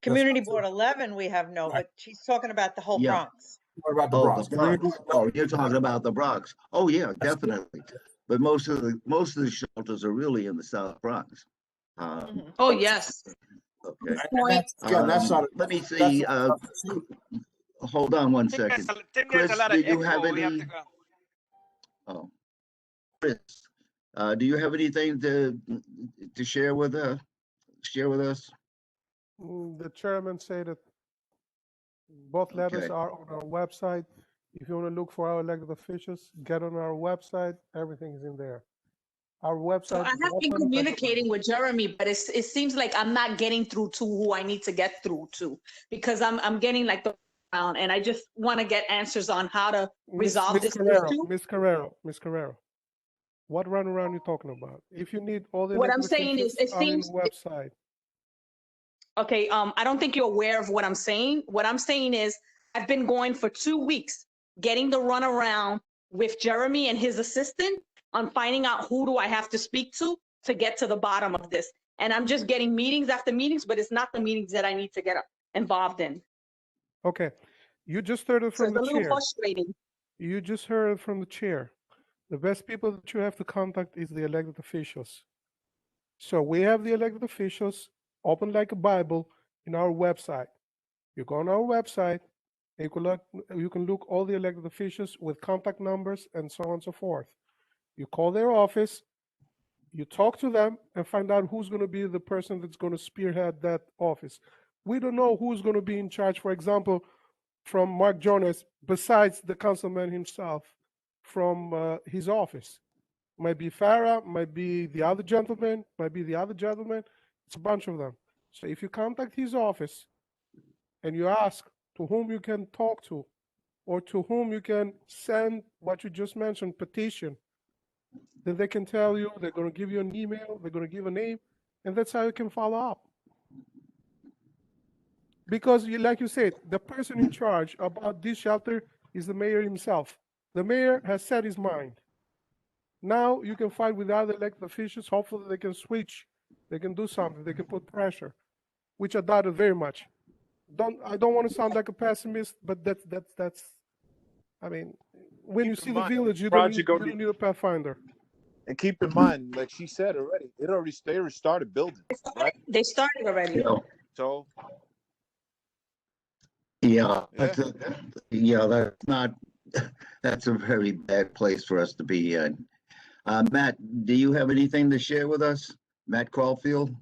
Community Board 11. We have no, but she's talking about the whole Bronx. What about the Bronx? The Bronx. Oh, you're talking about the Bronx. Oh, yeah, definitely. But most of the shelters are really in the South Bronx. Oh, yes. Okay. Again, that's not. Let me see. Hold on one second. Chris, do you have any? Oh, Chris, do you have anything to share with us? The chairman said that both letters are on our website. If you want to look for our elected officials, get on our website. Everything is in there. Our website. So I have been communicating with Jeremy, but it seems like I'm not getting through to who I need to get through to, because I'm getting the round, and I just want to get answers on how to resolve this issue. Miss Carrero, what runaround you talking about? If you need all the what I'm saying is, it seems website. Okay, I don't think you're aware of what I'm saying. What I'm saying is, I've been going for 2 weeks, getting the runaround with Jeremy and his assistant on finding out who do I have to speak to get to the bottom of this. And I'm just getting meetings after meetings, but it's not the meetings that I need to get involved in. Okay, you just heard it from the chair. It's a little frustrating. You just heard it from the chair. The best people that you have to contact is the elected officials. So we have the elected officials open like a Bible in our website. You go on our website, You can look all the elected officials with contact numbers and so on and so forth. You call their office, you talk to them, and find out who's going to be the person that's going to spearhead that office. We don't know who's going to be in charge, for example, from Mark Jonas, besides the councilman himself from his office. Might be Farah, might be the other gentleman, might be the other gentleman. It's a bunch of them. So if you contact his office and you ask to whom you can talk to or to whom you can send what you just mentioned, petition, then they can tell you, they're going to give you an email, they're going to give a name, and that's how you can follow up. Because like you said, the person in charge about this shelter is the mayor himself. The mayor has set his mind. Now you can fight with other elected officials. Hopefully they can switch. They can do something. They can put pressure, which I doubt it very much. I don't want to sound like a pessimist, but that's. I mean, when you see the village, you don't need a pathfinder. And keep in mind, like she said already, they already started building, right? They started already. So yeah, that's not. That's a very bad place for us to be in. Matt, do you have anything to share with us? Matt Caulfield?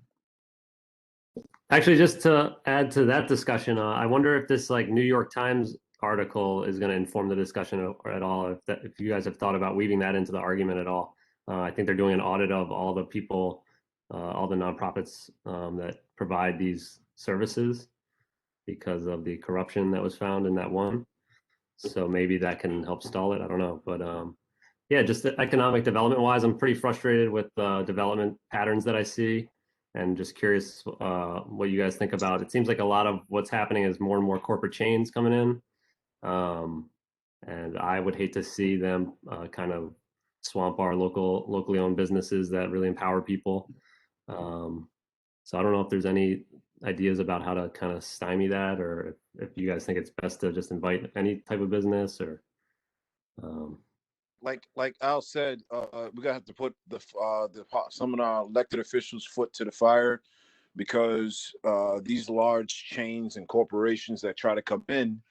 Actually, just to add to that discussion, I wonder if this like New York Times article is going to inform the discussion at all. If you guys have thought about weaving that into the argument at all. I think they're doing an audit of all the people, all the nonprofits that provide these services because of the corruption that was found in that one. So maybe that can help stall it. I don't know, but yeah, just economic development wise, I'm pretty frustrated with the development patterns that I see, and just curious what you guys think about. It seems like a lot of what's happening is more and more corporate chains coming in, and I would hate to see them kind of swamp our locally owned businesses that really empower people. So I don't know if there's any ideas about how to kind of stymie that, or if you guys think it's best to just invite any type of business, or like Al said, we're gonna have to put some of our elected officials' foot to the fire, because these large chains and corporations that try to come in,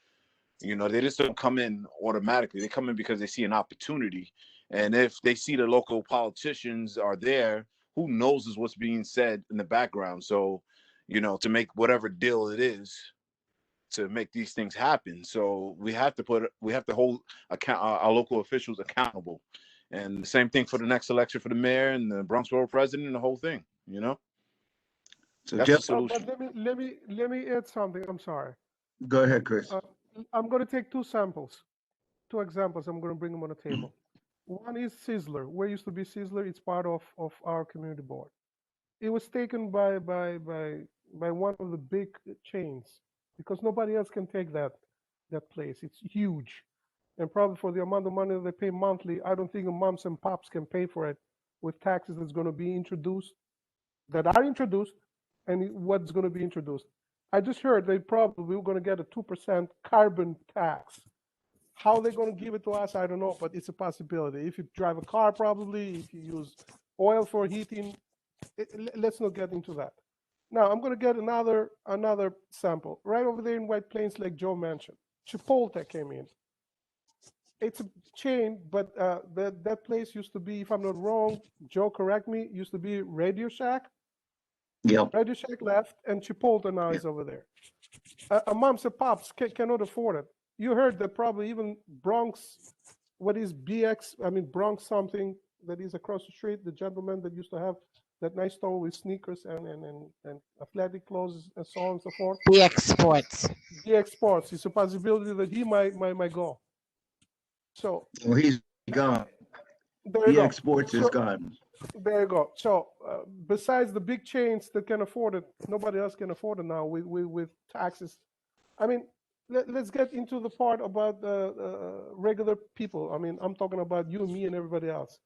they just don't come in automatically. They come in because they see an opportunity, and if they see the local politicians are there, who knows is what's being said in the background. So, to make whatever deal it is to make these things happen. So we have to hold our local officials accountable. And the same thing for the next election for the mayor and the Bronx Borough president and the whole thing, So that's Jeff, the solution. But let me add something. I'm sorry. Go ahead, Chris. I'm going to take two examples. I'm going to bring them on the table. One is Sizzler. Where used to be Sizzler? It's part of our community board. It was taken by one of the big chains, because nobody else can take that place. It's huge, and probably for the amount of money they pay monthly, I don't think moms and pops can pay for it with taxes that's going to be introduced, and what's going to be introduced. I just heard they probably were going to get a 2% carbon tax. How they're going to give it to us, I don't know, but it's a possibility. If you drive a car, probably. If you use oil for heating, let's not get into that. Now, I'm going to get another sample. Right over there in White Plains, like Joe mentioned, Chipotle came in. It's a chain, but that place used to be, if I'm not wrong, Joe, correct me, used to be Radio Shack. Yep. Radio Shack left, and Chipotle now is over there. Moms and pops cannot afford it. You heard that probably even Bronx, Bronx something that is across the street, the gentleman that used to have that nice store with sneakers and athletic clothes and so on and so forth. BX Sports. It's a possibility that he might go. So well, he's gone. BX Sports is gone. There you go. So besides the big chains that can afford it, nobody else can afford it now with taxes. I mean, let's get into the part about regular people. I mean, I'm talking about you, me, and everybody else.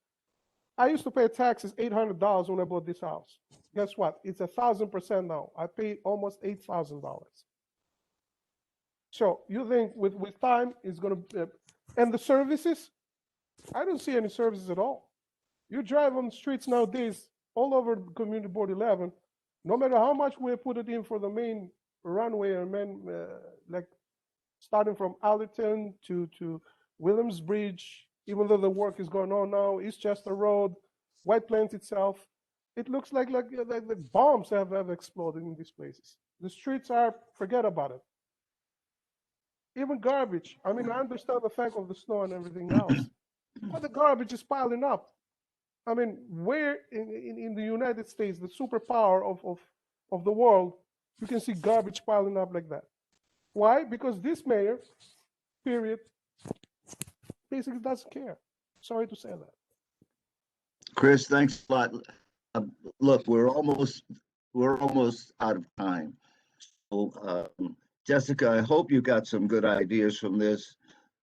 I used to pay taxes $800 when I bought this house. Guess what? It's 1,000% now. I pay almost $8,000. So you think with time it's going to, and the services? I don't see any services at all. You drive on the streets nowadays, all over Community Board 11, no matter how much we put it in for the main runway and like starting from Allerton to Williamsbridge, even though the work is going on now, Eastchester Road, White Plains itself, it looks like the bombs have exploded in these places. The streets are, forget about it. Even garbage. I mean, I understand the fact of the snow and everything else, but the garbage is piling up. I mean, where in the United States, the superpower of the world, you can see garbage piling up like that. Why? Because this mayor, period, basically doesn't care. Sorry to say that. Chris, thanks a lot. Look, we're almost out of time. So, Jessica, I hope you got some good ideas from this,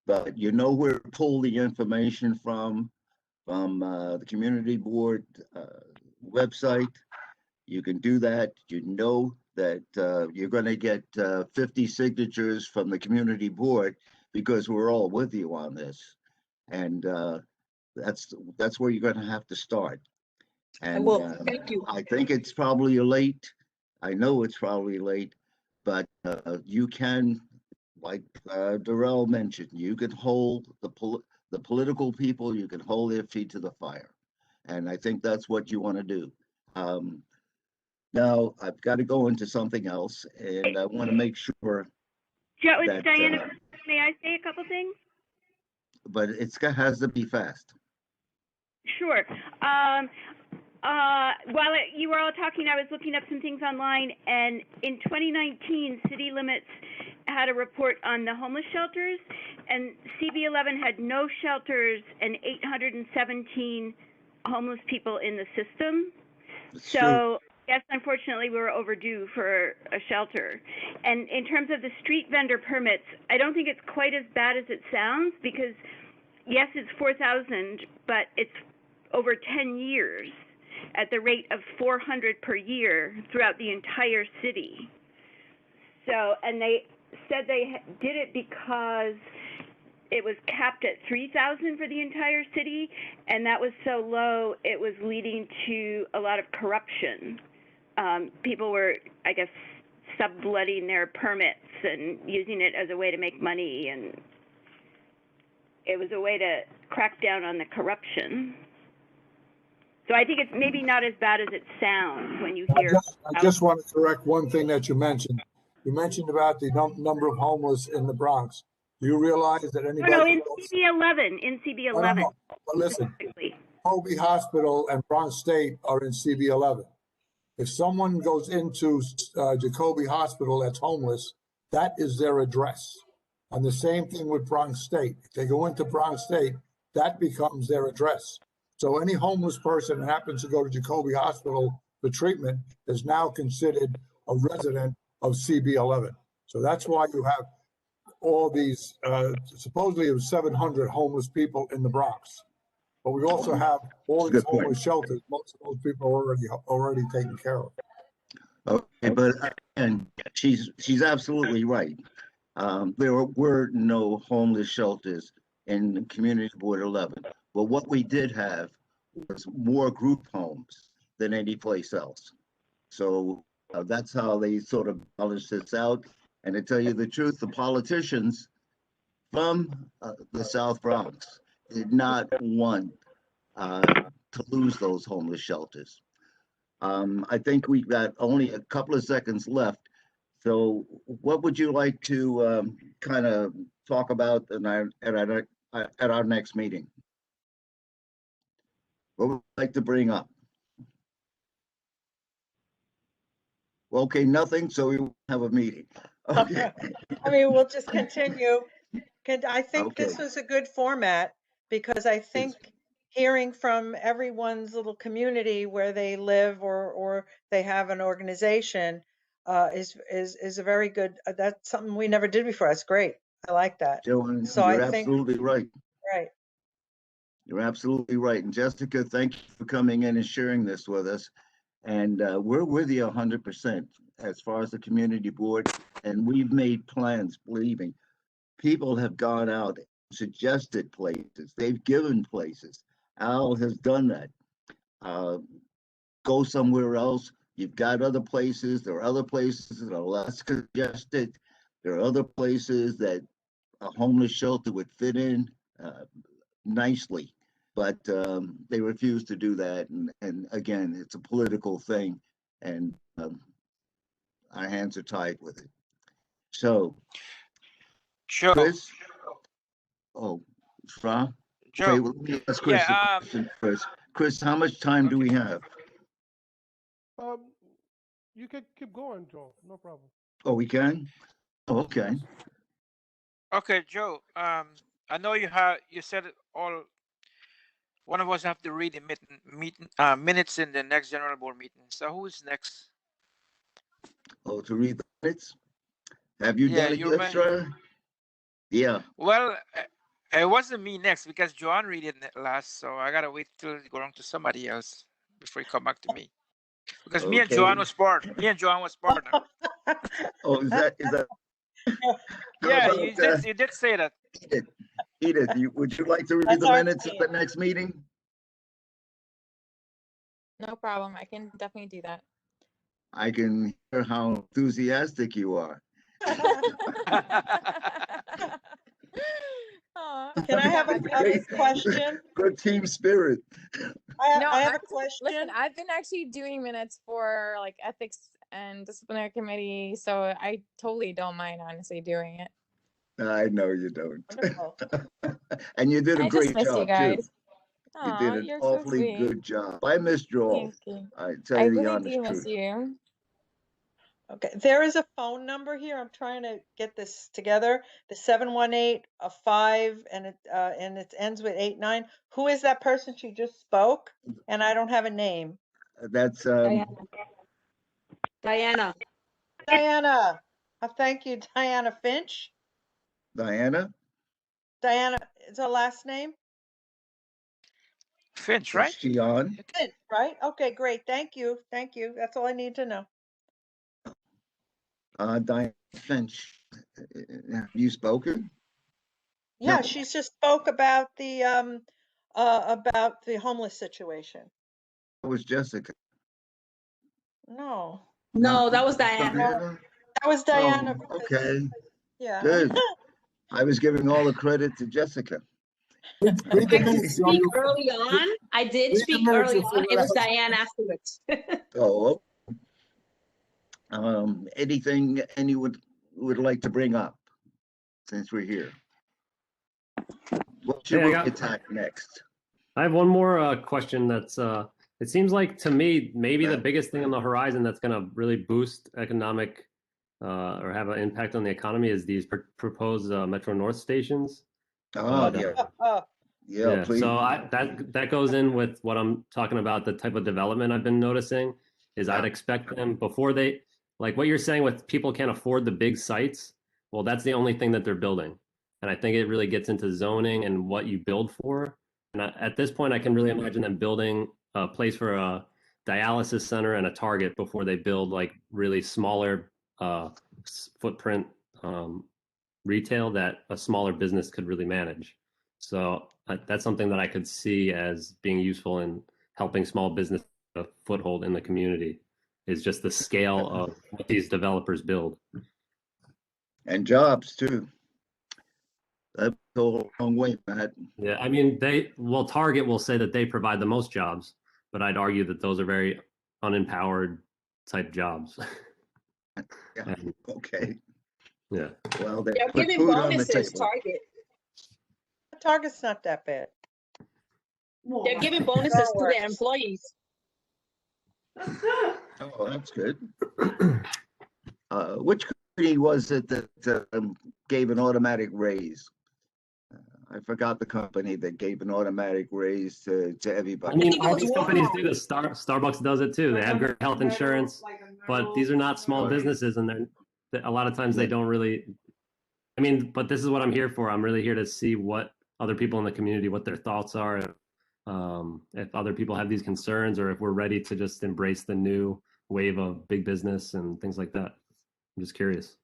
but you know where to pull the information from the community board website. You can do that. You know that you're going to get 50 signatures from the community board because we're all with you on this. And that's where you're going to have to start. And Thank you. I think it's probably late. I know it's probably late, but you can, like Darrell mentioned, you can hold the political people, you can hold their feet to the fire. And I think that's what you want to do. Now, I've got to go into something else, and I want to make sure. Joe, it's that, Diana. May I say a couple things? But has to be fast. Sure. While you were all talking, I was looking up some things online, and in 2019, City Limits had a report on the homeless shelters, and CB11 had no shelters and 817 homeless people in the system. So yes, unfortunately, we were overdue for a shelter. And in terms of the street vendor permits, I don't think it's quite as bad as it sounds, because yes, it's 4,000, but it's over 10 years at the rate of 400 per year throughout the entire city. So, and they said they did it because it was capped at 3,000 for the entire city, and that was so low, it was leading to a lot of corruption. People were, I guess, subletting their permits and using it as a way to make money, and it was a way to crack down on the corruption. So I think it's maybe not as bad as it sounds when you hear. I just want to correct one thing that you mentioned. You mentioned about the number of homeless in the Bronx. Do you realize that anybody? No, in CB11, in CB11. No. But listen, Jacoby Hospital and Bronx State are in CB11. If someone goes into Jacoby Hospital that's homeless, that is their address. And the same thing with Bronx State. If they go into Bronx State, that becomes their address. So any homeless person that happens to go to Jacoby Hospital for treatment is now considered a resident of CB11. So that's why you have all these, supposedly it was 700 homeless people in the Bronx. But we also have all these homeless shelters. Most of those people are already taken care of. Okay, but again, she's absolutely right. There were no homeless shelters in Community Board 11. But what we did have was more group homes than any place else. So that's how they sort of balanced this out. And to tell you the truth, the politicians from the South Bronx did not want to lose those homeless shelters. I think we've got only a couple of seconds left. So what would you like to kind of talk about at our next meeting? What would you like to bring up? Okay, nothing, so we won't have a meeting. Okay. I mean, we'll just continue. I think this Okay. was a good format, because I think hearing from everyone's little community where they live or they have an organization is a very good, that's something we never did before. That's great. I like that. Joanne, So you're I think, absolutely right. right. You're absolutely right. And Jessica, thank you for coming in and sharing this with us. And we're with you 100% as far as the community board. And we've made plans, believing. People have gone out, suggested places. They've given places. Al has done that. Go somewhere else. You've got other places. There are other places that are less congested. There are other places that a homeless shelter would fit in nicely, but they refuse to do that. And again, it's a political thing, and our hands are tied with it. So, Joe, Chris, oh, Fra, Joe, wait, let me ask Chris a question first. Chris, how much time do we have? You can keep going, Joe. No problem. Oh, we can? Oh, okay. Okay, Joe. I know you said it all. One of us have to read the minutes in the next general board meeting. So who is next? Oh, to read the minutes? Have you Yeah, done it you yet, remember. sir? Yeah. Well, it wasn't me next because Joanne read it last, so I gotta wait till it go on to somebody else before you come back to me. Because me and Joanne was partner. Oh, is that? Yeah, about, you did say that. Edith, would you like to read That's the our minutes at the next meeting? No problem. I can definitely do that. I can hear how enthusiastic you are. Can I have a question? Good team spirit. I have a question. Listen, I've been actually doing minutes for like ethics and disciplinary committee, so I totally don't mind honestly doing it. I know you don't. And you did a great miss job you guys. too. Aw, You did an you're so awfully sweet. good job. I missed you all. Thank you. I tell I you the really honest do miss truth. you. Okay, there is a phone number here. I'm trying to get this together. The 718-5 and it ends with 89. Who is that person? She just spoke, and I don't have a name. That's Diana. Diana. Thank you, Diana Finch. Diana. Diana is her last name? Finch, Is right? she on? Finch, right? Okay, great. Thank you. Thank you. That's all I need to know. Diana Finch. Have you spoken? Yeah, No. she's just spoke about the homeless situation. That was Jessica. No. No, that was Diana. Diana? That was Diana. Oh, okay. Yeah. Good. I was giving all the credit to Jessica. I did speak early on. I did speak early on. It was Diane afterwards. Oh, anything anyone would like to bring up since we're here? What should Hey, we attack next? I have one more question that's it seems like to me maybe the biggest thing on the horizon that's going to really boost economic or have an impact on the economy is these proposed Metro North stations. Oh, yeah. Yeah, please. So that goes in with what I'm talking about, the type of development I've been noticing is I'd expect them before they, like what you're saying with people can't afford the big sites. Well, that's the only thing that they're building. And I think it really gets into zoning and what you build for. And at this point, I can really imagine them building a place for a dialysis center and a Target before they build like really smaller footprint retail that a smaller business could really manage. So that's something that I could see as being useful in helping small business a foothold in the community is just the scale of what these developers build. And jobs too. That goes a long way, Matt. Yeah, I mean, Target will say that they provide the most jobs, but I'd argue that those are very unempowered type jobs. Yeah. Okay. Yeah. Well, they They're put giving food on the bonuses, table. Target. Target's not that bad. They're giving bonuses to their employees. Oh, that's good. Which company was it that gave an automatic raise? I forgot the company that gave an automatic raise to everybody. I mean, all these companies do this. Starbucks does it too. They have great health insurance, but these are not small businesses, and a lot of times they don't really. I mean, but this is what I'm here for. I'm really here to see what other people in the community, what their thoughts are, if other people have these concerns, or if we're ready to just embrace the new wave of big business and things like that. I'm just curious.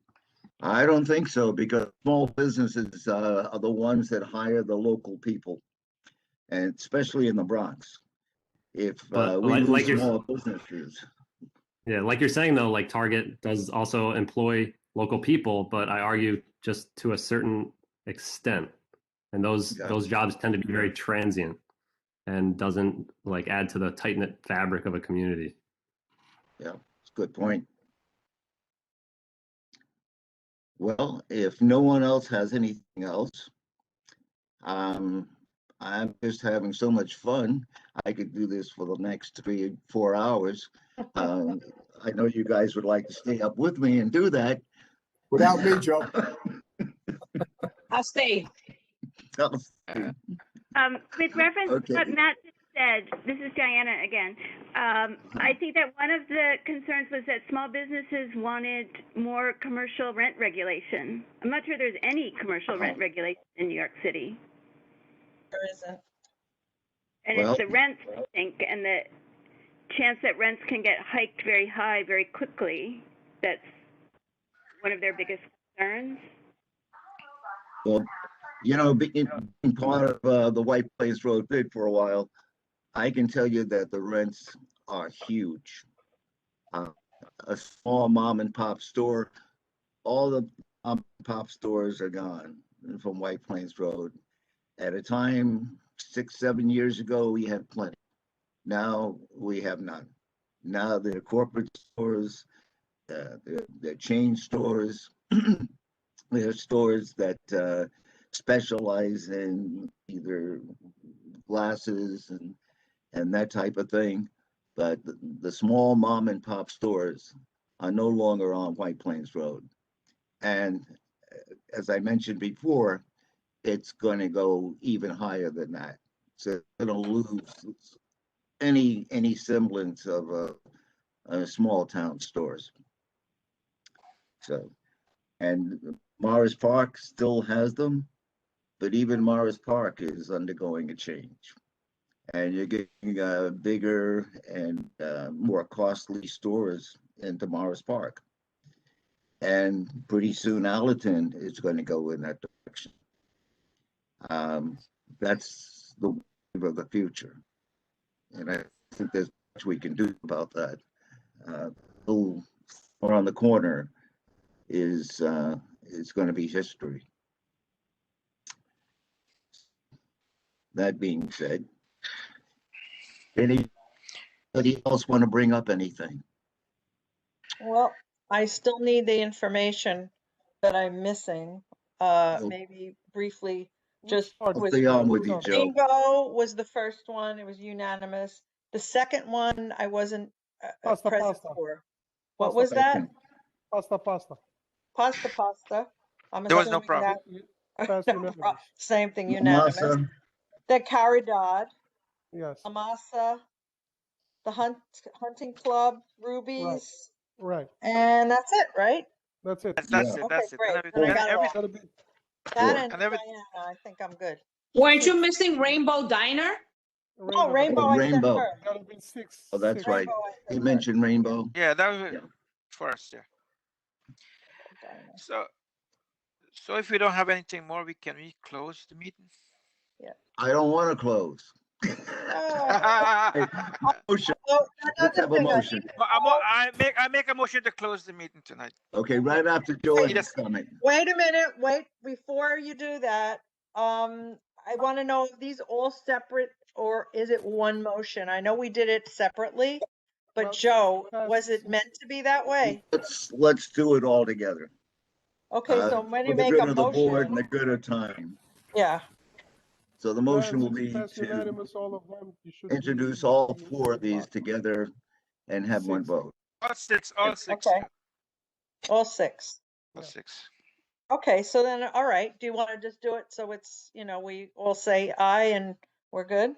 I don't think so, because small businesses are the ones that hire the local people, and especially in the Bronx. If But we like lose you're, small businesses. yeah, like you're saying though, like Target does also employ local people, but I argue just to a certain extent. And those jobs tend to be very transient and doesn't like add to the tight knit fabric of a community. Yeah, it's a good point. Well, if no one else has anything else, I'm just having so much fun. I could do this for the next 3-4 hours. I know you guys would like to stay up with me and do that. Without me, Joe. I'll stay. With reference to Okay. what Matt just said, this is Diana again. I think that one of the concerns was that small businesses wanted more commercial rent regulation. I'm not sure there's any commercial rent regulation in New York City. There isn't. And Well- it's the rents, I think, and the chance that rents can get hiked very high very quickly. That's one of their biggest concerns. Well, you know, being part of the White Plains Road bid for a while, I can tell you that the rents are huge. A small mom and pop store, all the mom and pop stores are gone from White Plains Road. At a time 6-7 years ago, we had plenty. Now we have none. Now they're corporate stores, they're chain stores. They're stores that specialize in either glasses and that type of thing. But the small mom and pop stores are no longer on White Plains Road. And as I mentioned before, it's going to go even higher than that. So it's going to lose any semblance of a small town stores. So, and Morris Park still has them, but even Morris Park is undergoing a change. And you're getting bigger and more costly stores into Morris Park. And pretty soon Allerton is going to go in that direction. That's the wave of the future. And I think there's much we can do about that. Little around the corner is going to be history. That being said, anybody else want to bring up anything? Well, I still need the information that I'm missing. Maybe briefly, just I'll was stay on with you, Joe. Rainbow was the first one. It was unanimous. The second one, I wasn't present for. What was that? Pasta. Pasta. I'm There was no assuming problem. Pass unanimous. Same thing, unanimous. Masa, The Caridad, Yes, Amasa, the Hunting Club, Rubies, right. and that's it, right? That's it. That's Yeah. it. Okay, That's it. great. And Then I everything, got it all. Gotta be That and and every- Diana, I think I'm good. Weren't you missing Rainbow Diner? Oh, Rainbow, I said Rainbow. first. Gotta be six. Oh, that's six. right. Rainbow, I said He first. mentioned Rainbow. yeah, that was Yeah. first. Yeah. Diana. So if we don't have anything more, we close the meeting. I don't want to close. Motion. Oh, Let's have a motion. I make a motion to close the meeting tonight. Okay, right after Jordan's Yes. comment. Wait a minute, wait, before you do that, I want to know if these all separate or is it one motion? I know we did it separately, but Well, Joe, since- was it meant to be that way? Let's do it all together. Okay, so when you For the make good a of the board motion, and the good of time. yeah, So the motion will be Pass to unanimous, all of them. You should be- introduce all 4 of these together and have one Six. vote. All six. okay. All 6. All six. Okay, so then, all right, do you want to just do it so it's, we all say aye and we're good?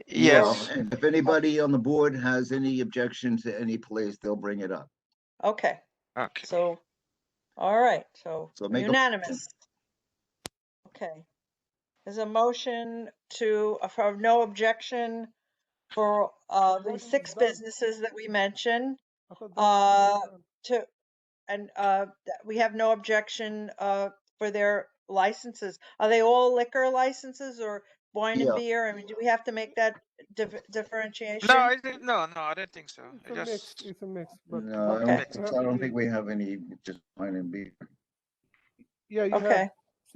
Yes. Well, and if anybody on the board has any objection to any place, they'll bring it up. Okay, Okay. so, all right, so So make a unanimous. Okay. There's a motion to, for no objection for the Voting's 6 done. businesses that we mentioned, I thought that was done. that we have no objection for their licenses. Are they all liquor licenses or wine and Yeah. beer? I mean, do we have to make that differentiation? No, no, I don't think so. It's a mix. It's a mix. But No, Okay. I don't think we have any just wine and beer. yeah, you Okay. have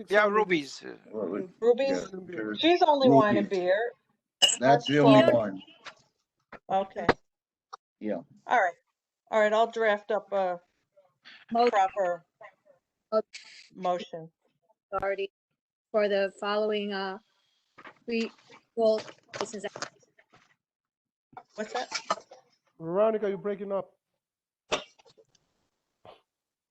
Yeah, 600 rubies. Well, is- Ruby's, yeah, and beer. sure. she's only wine and Ruby. beer. That's the That's only fine. one. Okay, Yeah. all right, I'll draft up a proper motion. Authority for the following well, license. What's that? Veronica, you're breaking up.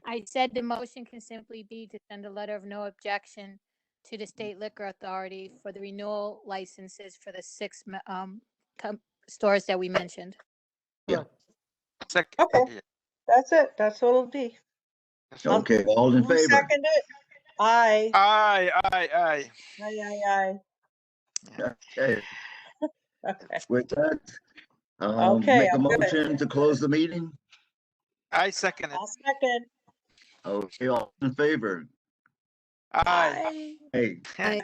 I said the motion can simply be to send a letter of no objection to the State Liquor Authority for the renewal licenses for the 6 stores that we mentioned. Second. Okay. Yeah. That's it. That's what it'll be. Okay, all in Who favor? seconded it? Aye. Aye. Aye, aye, Okay, aye. Okay. with that, Okay, make a I'm good. motion to close the meeting. I second it. I'll second. Okay, all in favor? Aye. Hey, Aye.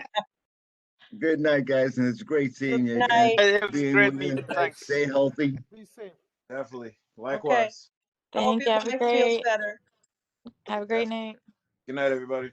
good night, guys, and it's great seeing you Good again. night. It was a Being great with you. meeting. Thanks. Stay healthy. Be safe. Definitely. Likewise. I hope Thank you. your Have a wife feels great, better. have a great night. Good night, everybody.